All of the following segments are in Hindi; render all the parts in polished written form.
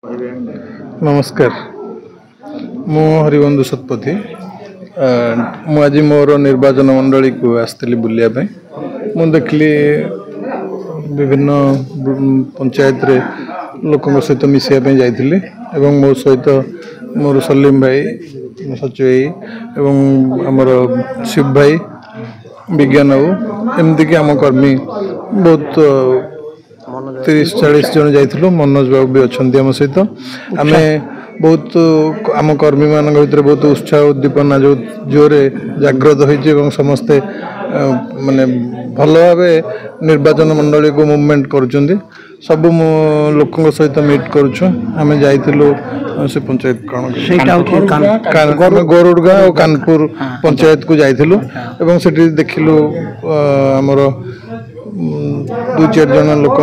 नमस्कार मु हरिबंधु शतपथी मु आज मोर निर्वाचन मंडली को आसती बुलायापी मु देखली विभिन्न पंचायत रे लोकों सहित मिसाई जाइली एवं मो सहित मोर सलीम भाई सचिव भाई एवं आमर शिव भाई विज्ञान बाबू एमती कि आम कर्मी बहुत 30-40 जन जाइलु। मनोज बाबू भी अच्छा आम सहित आम बहुत आम कर्मी मान भर बहुत उत्साह उद्दीपना जो जोरे जागृत हो समस्ते माने भल भाव निर्वाचन मंडली को मूवमेंट कर सब लोकों सहित मीट करें जाइलु से पंचायत कौन गोरुड़गा और कानपुर पंचायत को जाइलु एवं से देखिलु आमर 2-4 जन लोक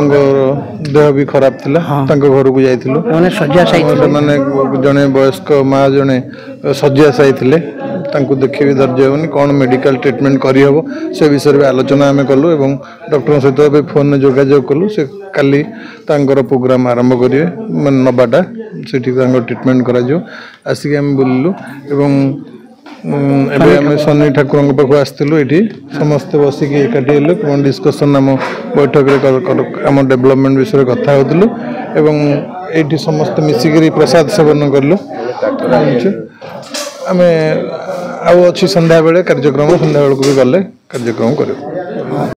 देह भी खराब थिला घर को जाइलु माने जने वयस्क माँ जने शज्या साइथिले देखी भी धैर्य होनी कौन मेडिकल ट्रीटमेंट करहब से विषय में आलोचना आम कलु एवं डॉक्टर सहित फोन में जोगाजोग कलु से काली प्रोग्राम आरंभ करेंगे मैं नवाटा से ट्रीटमेंट कर आसिक आम बुलू एवं एवं शनि ठाकुर पाक आसलु ये समस्ते बसिक एकाठी हेलु डिस्कसन आम बैठक आम डेभलपमेंट विषय कथा होलु एवं ये समस्त मिसिक प्रसाद सेवन कलु आम अच्छी संध्या बेले कार्यक्रम संध्या बेलू भी गले कार्यक्रम कर।